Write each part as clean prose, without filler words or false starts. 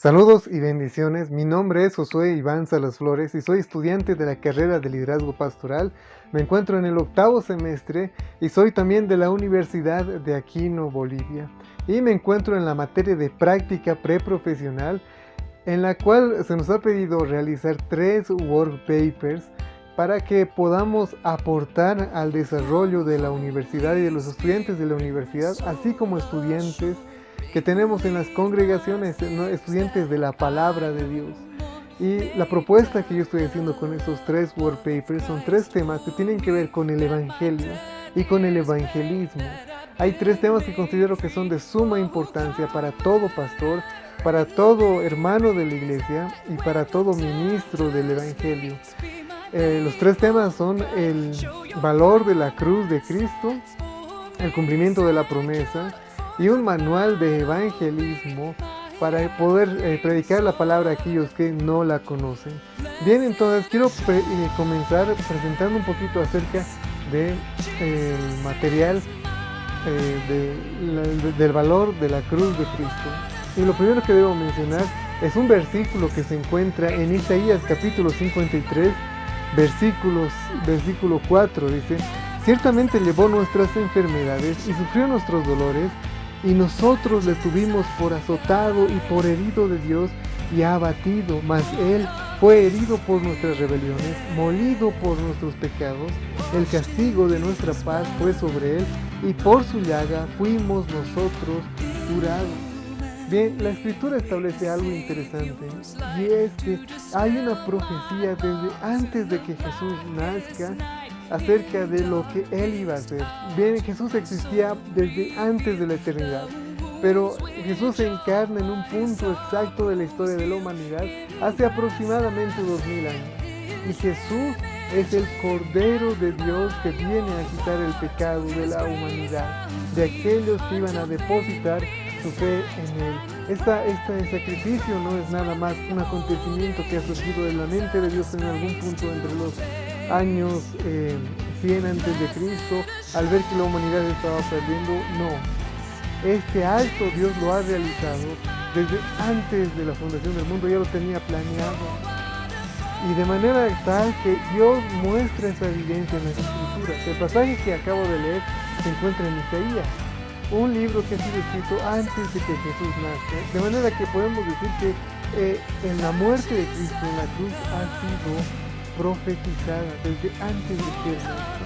Saludos y bendiciones, mi nombre es Josué Iván Salas Flores y soy estudiante de la carrera de Liderazgo Pastoral. Me encuentro en el 8º semestre y soy también de la Universidad de Aquino, Bolivia. Y me encuentro en la materia de práctica preprofesional, en la cual se nos ha pedido realizar 3 work papers para que podamos aportar al desarrollo de la universidad y de los estudiantes de la universidad, así como estudiantes que tenemos en las congregaciones, ¿no? Estudiantes de la palabra de Dios. Y la propuesta que yo estoy haciendo con estos 3 work papers son 3 temas que tienen que ver con el evangelio y con el evangelismo. Hay 3 temas que considero que son de suma importancia para todo pastor, para todo hermano de la iglesia y para todo ministro del evangelio. Los 3 temas son el valor de la cruz de Cristo, el cumplimiento de la promesa y un manual de evangelismo para poder predicar la palabra a aquellos que no la conocen. Bien, entonces quiero comenzar presentando un poquito acerca del material del valor de la cruz de Cristo. Y lo primero que debo mencionar es un versículo que se encuentra en Isaías capítulo 53, versículo 4, dice: ciertamente llevó nuestras enfermedades y sufrió nuestros dolores, y nosotros le tuvimos por azotado y por herido de Dios y abatido, mas Él fue herido por nuestras rebeliones, molido por nuestros pecados. El castigo de nuestra paz fue sobre Él, y por su llaga fuimos nosotros curados. Bien, la escritura establece algo interesante, y es que hay una profecía desde antes de que Jesús nazca acerca de lo que Él iba a hacer. Bien, Jesús existía desde antes de la eternidad, pero Jesús se encarna en un punto exacto de la historia de la humanidad hace aproximadamente 2000 años. Y Jesús es el Cordero de Dios que viene a quitar el pecado de la humanidad, de aquellos que iban a depositar su fe en Él. Este sacrificio no es nada más un acontecimiento que ha surgido de la mente de Dios en algún punto entre los años 100 antes de Cristo, al ver que la humanidad estaba perdiendo. No, este acto Dios lo ha realizado desde antes de la fundación del mundo, ya lo tenía planeado, y de manera tal que Dios muestra esa evidencia en las escrituras. El pasaje que acabo de leer se encuentra en Isaías, un libro que ha sido escrito antes de que Jesús nazca, de manera que podemos decir que en la muerte de Cristo en la cruz ha sido profetizada desde antes de que Él nazca.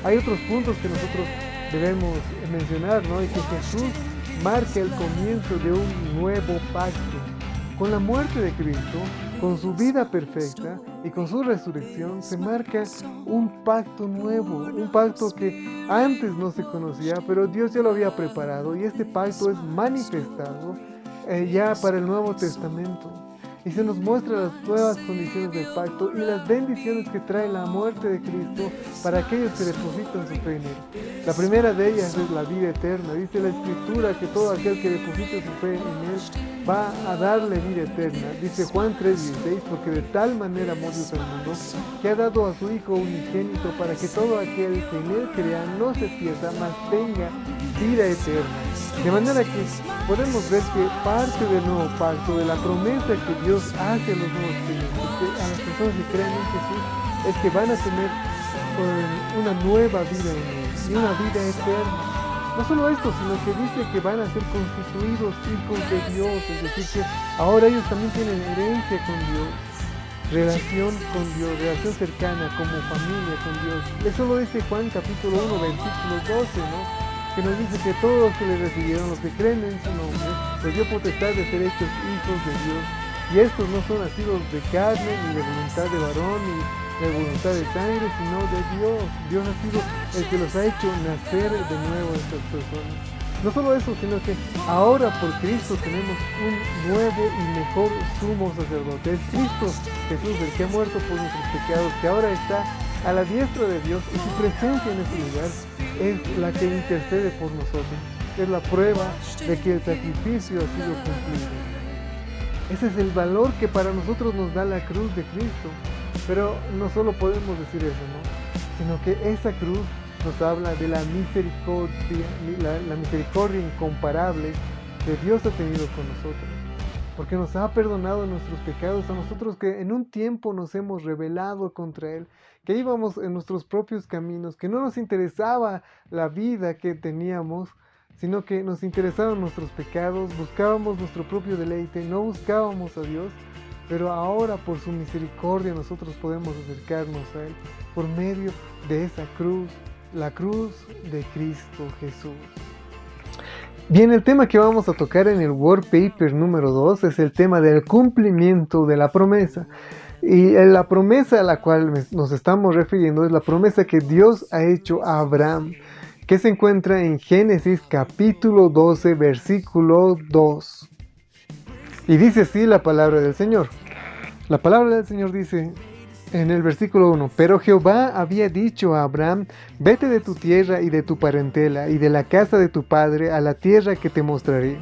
Hay otros puntos que nosotros debemos mencionar, ¿no? Y que Jesús marca el comienzo de un nuevo pacto. Con la muerte de Cristo, con su vida perfecta y con su resurrección, se marca un pacto nuevo, un pacto que antes no se conocía, pero Dios ya lo había preparado, y este pacto es manifestado ya para el Nuevo Testamento. Y se nos muestra las nuevas condiciones del pacto y las bendiciones que trae la muerte de Cristo para aquellos que depositan su fe en Él. La primera de ellas es la vida eterna. Dice la Escritura que todo aquel que deposita su fe en Él va a darle vida eterna. Dice Juan 3:16, porque de tal manera amó Dios al mundo que ha dado a su Hijo unigénito para que todo aquel que en Él crea no se pierda, mas tenga vida eterna. De manera que podemos ver que parte del nuevo pacto, de la promesa que Dios hace a los nuevos creyentes, a las personas que creen en Jesús, es que van a tener una nueva vida en Él y una vida eterna. No solo esto, sino que dice que van a ser constituidos hijos de Dios, es decir, que ahora ellos también tienen herencia con Dios, relación con Dios, relación cercana como familia con Dios. Eso lo dice Juan capítulo 1, versículo 12, ¿no? Que nos dice que todos los que le recibieron, los que creen en su nombre, les dio potestad de ser hechos hijos de Dios. Y estos no son nacidos de carne, ni de voluntad de varón, ni de voluntad de sangre, sino de Dios. Dios ha sido el que los ha hecho nacer de nuevo a estas personas. No solo eso, sino que ahora por Cristo tenemos un nuevo y mejor sumo sacerdote. Es Cristo Jesús, el que ha muerto por nuestros pecados, que ahora está a la diestra de Dios, y su presencia en este lugar es la que intercede por nosotros. Es la prueba de que el sacrificio ha sido cumplido. Ese es el valor que para nosotros nos da la cruz de Cristo. Pero no solo podemos decir eso, ¿no? Sino que esa cruz nos habla de la misericordia incomparable que Dios ha tenido con nosotros. porque nos ha perdonado nuestros pecados a nosotros que en un tiempo nos hemos rebelado contra Él, que íbamos en nuestros propios caminos, que no nos interesaba la vida que teníamos, sino que nos interesaban nuestros pecados, buscábamos nuestro propio deleite, no buscábamos a Dios, pero ahora por su misericordia nosotros podemos acercarnos a Él por medio de esa cruz, la cruz de Cristo Jesús. Bien, el tema que vamos a tocar en el wordpaper número 2 es el tema del cumplimiento de la promesa. Y la promesa a la cual nos estamos refiriendo es la promesa que Dios ha hecho a Abraham, que se encuentra en Génesis capítulo 12, versículo 2. Y dice así la palabra del Señor. La palabra del Señor dice en el versículo 1: Pero Jehová había dicho a Abraham: vete de tu tierra y de tu parentela y de la casa de tu padre a la tierra que te mostraré.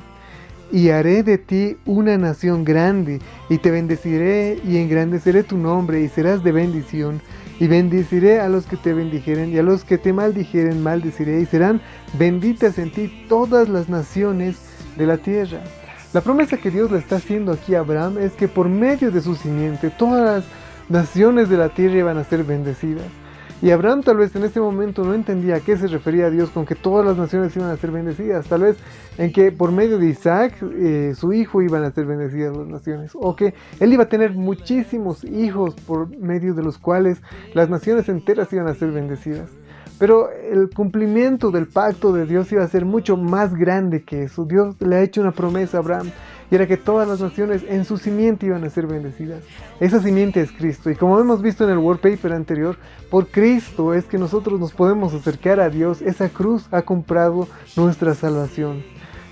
Y haré de ti una nación grande, y te bendeciré y engrandeceré tu nombre, y serás de bendición. Y bendeciré a los que te bendijeren, y a los que te maldijeren maldeciré, y serán benditas en ti todas las naciones de la tierra. La promesa que Dios le está haciendo aquí a Abraham es que por medio de su simiente todas las naciones de la tierra iban a ser bendecidas. Y Abraham tal vez en este momento no entendía a qué se refería Dios con que todas las naciones iban a ser bendecidas. Tal vez en que por medio de Isaac, su hijo, iban a ser bendecidas las naciones. O que él iba a tener muchísimos hijos por medio de los cuales las naciones enteras iban a ser bendecidas. Pero el cumplimiento del pacto de Dios iba a ser mucho más grande que eso. Dios le ha hecho una promesa a Abraham, y era que todas las naciones en su simiente iban a ser bendecidas. Esa simiente es Cristo, y como hemos visto en el wordpaper anterior, por Cristo es que nosotros nos podemos acercar a Dios. Esa cruz ha comprado nuestra salvación,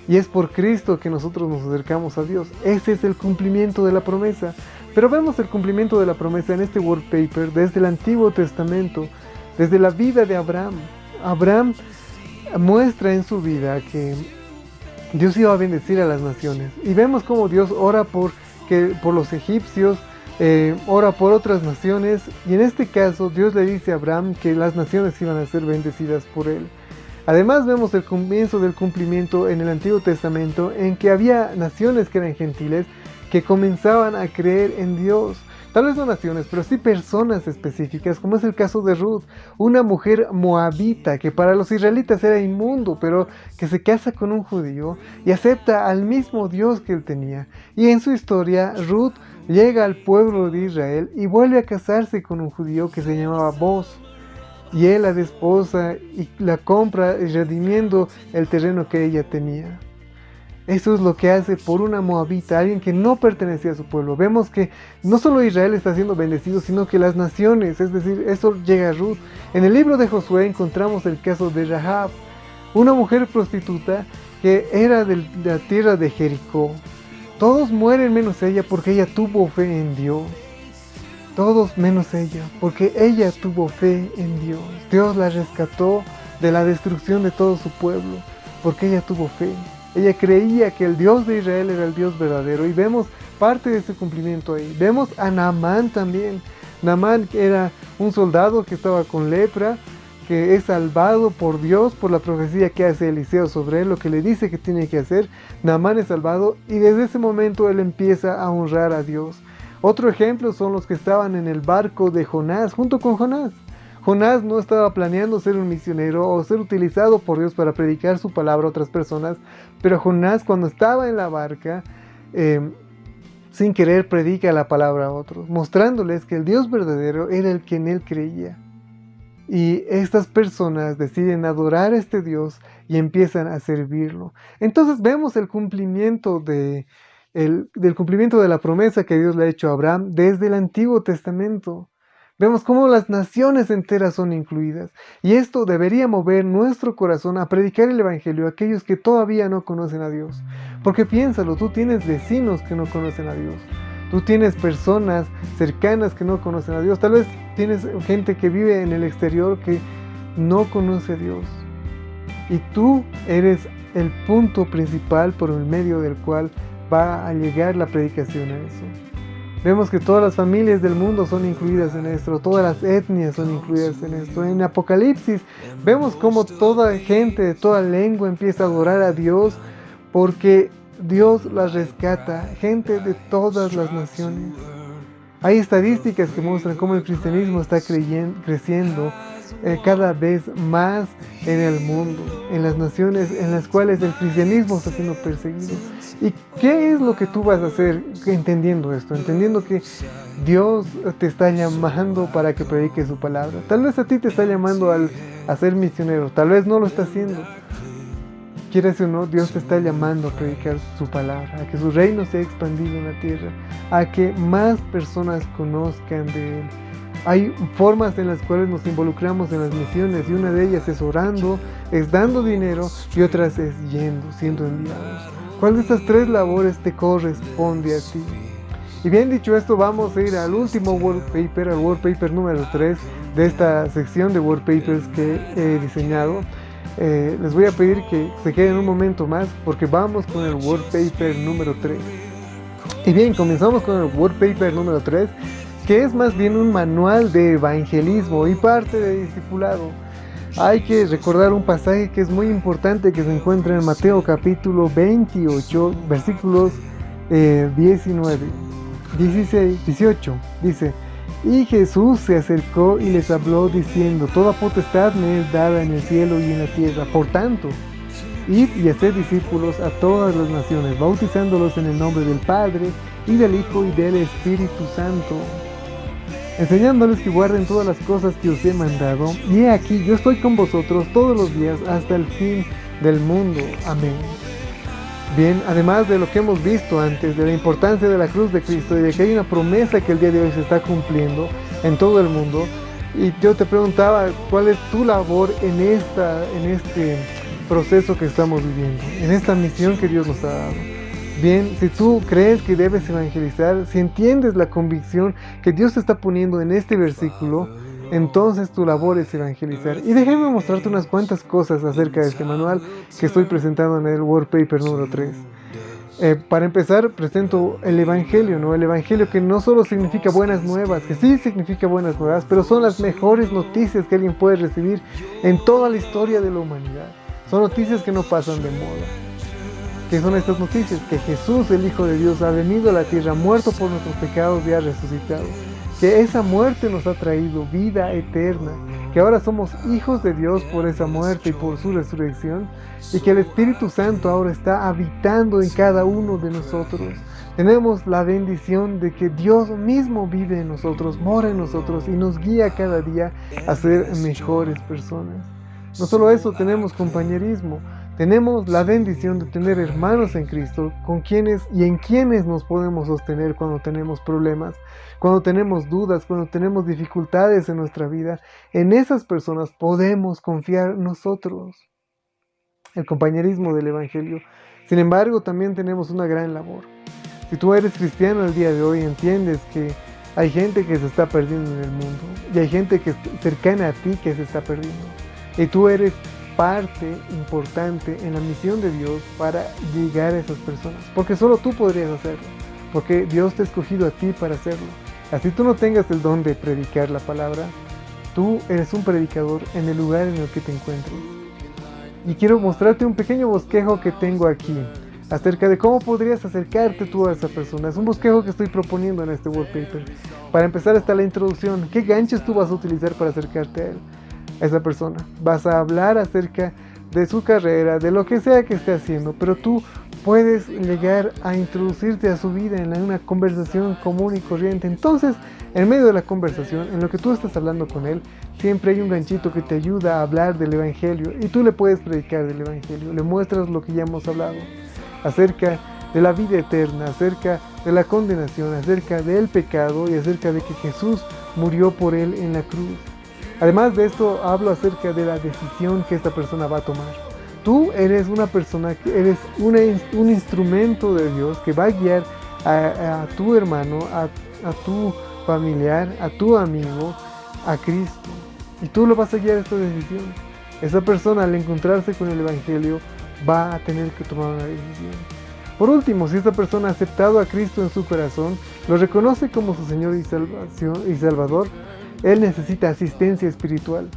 y es por Cristo que nosotros nos acercamos a Dios. Ese es el cumplimiento de la promesa. Pero vemos el cumplimiento de la promesa en este wordpaper desde el Antiguo Testamento, desde la vida de Abraham. Abraham muestra en su vida que Dios iba a bendecir a las naciones. Y vemos cómo Dios ora por los egipcios, ora por otras naciones. Y en este caso Dios le dice a Abraham que las naciones iban a ser bendecidas por él. Además vemos el comienzo del cumplimiento en el Antiguo Testamento, en que había naciones que eran gentiles que comenzaban a creer en Dios. Tal vez no naciones, pero sí personas específicas, como es el caso de Ruth, una mujer moabita que para los israelitas era inmundo, pero que se casa con un judío y acepta al mismo Dios que él tenía. Y en su historia, Ruth llega al pueblo de Israel y vuelve a casarse con un judío que se llamaba Boz. Y él la desposa y la compra, redimiendo el terreno que ella tenía. Eso es lo que hace por una moabita, alguien que no pertenecía a su pueblo. Vemos que no solo Israel está siendo bendecido, sino que las naciones, es decir, eso llega a Ruth. En el libro de Josué encontramos el caso de Rahab, una mujer prostituta que era de la tierra de Jericó. Todos mueren menos ella porque ella tuvo fe en Dios. Todos menos ella, porque ella tuvo fe en Dios. Dios la rescató de la destrucción de todo su pueblo, porque ella tuvo fe. Ella creía que el Dios de Israel era el Dios verdadero, y vemos parte de ese cumplimiento ahí. Vemos a Naamán también. Naamán era un soldado que estaba con lepra, que es salvado por Dios, por la profecía que hace Eliseo sobre él, lo que le dice que tiene que hacer. Naamán es salvado, y desde ese momento él empieza a honrar a Dios. Otro ejemplo son los que estaban en el barco de Jonás, junto con Jonás. Jonás no estaba planeando ser un misionero o ser utilizado por Dios para predicar su palabra a otras personas, pero Jonás, cuando estaba en la barca, sin querer predica la palabra a otros, mostrándoles que el Dios verdadero era el que en él creía. Y estas personas deciden adorar a este Dios y empiezan a servirlo. Entonces vemos el cumplimiento del cumplimiento de la promesa que Dios le ha hecho a Abraham desde el Antiguo Testamento. Vemos cómo las naciones enteras son incluidas, y esto debería mover nuestro corazón a predicar el Evangelio a aquellos que todavía no conocen a Dios. Porque piénsalo, tú tienes vecinos que no conocen a Dios, tú tienes personas cercanas que no conocen a Dios, tal vez tienes gente que vive en el exterior que no conoce a Dios, y tú eres el punto principal por el medio del cual va a llegar la predicación a eso. Vemos que todas las familias del mundo son incluidas en esto, todas las etnias son incluidas en esto. En Apocalipsis vemos cómo toda gente de toda lengua empieza a adorar a Dios, porque Dios las rescata, gente de todas las naciones. Hay estadísticas que muestran cómo el cristianismo está creciendo cada vez más en el mundo, en las naciones en las cuales el cristianismo está siendo perseguido. ¿Y qué es lo que tú vas a hacer entendiendo esto? Entendiendo que Dios te está llamando para que prediques su palabra. Tal vez a ti te está llamando a ser misionero, tal vez no lo está haciendo. Quieres o no, Dios te está llamando a predicar su palabra, a que su reino sea expandido en la tierra, a que más personas conozcan de Él. Hay formas en las cuales nos involucramos en las misiones, y una de ellas es orando, es dando dinero, y otras es siendo enviados. ¿Cuál de estas tres labores te corresponde a ti? Y bien dicho esto, vamos a ir al último wallpaper, al wallpaper número 3 de esta sección de wallpapers que he diseñado. Les voy a pedir que se queden un momento más porque vamos con el wallpaper número 3. Y bien, comenzamos con el wallpaper número 3, que es más bien un manual de evangelismo y parte de discipulado. Hay que recordar un pasaje que es muy importante que se encuentra en Mateo capítulo 28, versículos 19, 16, 18. Dice: y Jesús se acercó y les habló diciendo: toda potestad me es dada en el cielo y en la tierra. Por tanto, id y haced discípulos a todas las naciones, bautizándolos en el nombre del Padre, y del Hijo, y del Espíritu Santo, enseñándoles que guarden todas las cosas que os he mandado. Y he aquí, yo estoy con vosotros todos los días hasta el fin del mundo. Amén. Bien, además de lo que hemos visto antes, de la importancia de la cruz de Cristo y de que hay una promesa que el día de hoy se está cumpliendo en todo el mundo, y yo te preguntaba, ¿cuál es tu labor en este proceso que estamos viviendo, en esta misión que Dios nos ha dado? Bien, si tú crees que debes evangelizar, si entiendes la convicción que Dios te está poniendo en este versículo, entonces tu labor es evangelizar. Y déjame mostrarte unas cuantas cosas acerca de este manual que estoy presentando en el wallpaper número 3. Para empezar, presento el evangelio, ¿no? El evangelio que no solo significa buenas nuevas, que sí significa buenas nuevas, pero son las mejores noticias que alguien puede recibir en toda la historia de la humanidad. Son noticias que no pasan de moda. ¿Qué son estas noticias? Que Jesús, el Hijo de Dios, ha venido a la tierra, muerto por nuestros pecados y ha resucitado. Que esa muerte nos ha traído vida eterna, que ahora somos hijos de Dios por esa muerte y por su resurrección, y que el Espíritu Santo ahora está habitando en cada uno de nosotros. Tenemos la bendición de que Dios mismo vive en nosotros, mora en nosotros y nos guía cada día a ser mejores personas. No solo eso, tenemos compañerismo. Tenemos la bendición de tener hermanos en Cristo con quienes y en quienes nos podemos sostener cuando tenemos problemas, cuando tenemos dudas, cuando tenemos dificultades en nuestra vida. En esas personas podemos confiar nosotros. El compañerismo del Evangelio. Sin embargo, también tenemos una gran labor. Si tú eres cristiano el día de hoy, entiendes que hay gente que se está perdiendo en el mundo y hay gente que es cercana a ti que se está perdiendo. Y tú eres parte importante en la misión de Dios para llegar a esas personas, porque solo tú podrías hacerlo, porque Dios te ha escogido a ti para hacerlo. Así tú no tengas el don de predicar la palabra, tú eres un predicador en el lugar en el que te encuentres. Y quiero mostrarte un pequeño bosquejo que tengo aquí acerca de cómo podrías acercarte tú a esa persona. Es un bosquejo que estoy proponiendo en este wallpaper. Para empezar está la introducción. ¿Qué ganchos tú vas a utilizar para acercarte a él? A esa persona. Vas a hablar acerca de su carrera, de lo que sea que esté haciendo, pero tú puedes llegar a introducirte a su vida en una conversación común y corriente. Entonces, en medio de la conversación, en lo que tú estás hablando con él, siempre hay un ganchito que te ayuda a hablar del Evangelio y tú le puedes predicar del Evangelio. Le muestras lo que ya hemos hablado acerca de la vida eterna, acerca de la condenación, acerca del pecado y acerca de que Jesús murió por él en la cruz. Además de esto, hablo acerca de la decisión que esta persona va a tomar. Tú eres una persona, que eres un instrumento de Dios que va a guiar a tu hermano, a tu familiar, a tu amigo, a Cristo. Y tú lo vas a guiar a esta decisión. Esa persona, al encontrarse con el Evangelio, va a tener que tomar una decisión. Por último, si esta persona ha aceptado a Cristo en su corazón, lo reconoce como su Señor y Salvador, él necesita asistencia espiritual.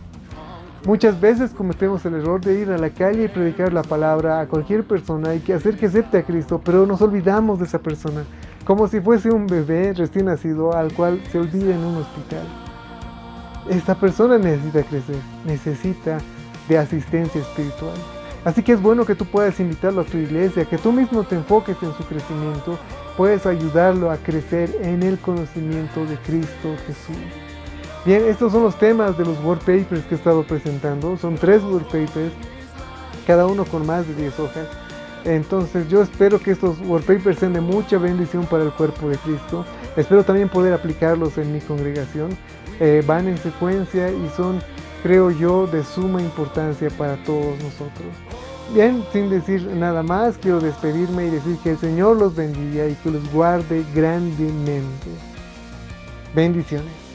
Muchas veces cometemos el error de ir a la calle y predicar la palabra a cualquier persona y hacer que acepte a Cristo, pero nos olvidamos de esa persona, como si fuese un bebé recién nacido al cual se olvida en un hospital. Esta persona necesita crecer, necesita de asistencia espiritual. Así que es bueno que tú puedas invitarlo a tu iglesia, que tú mismo te enfoques en su crecimiento, puedes ayudarlo a crecer en el conocimiento de Cristo Jesús. Bien, estos son los temas de los wordpapers que he estado presentando. Son 3 wordpapers, cada uno con más de 10 hojas. Entonces yo espero que estos wordpapers sean de mucha bendición para el cuerpo de Cristo. Espero también poder aplicarlos en mi congregación. Van en secuencia y son, creo yo, de suma importancia para todos nosotros. Bien, sin decir nada más, quiero despedirme y decir que el Señor los bendiga y que los guarde grandemente. Bendiciones.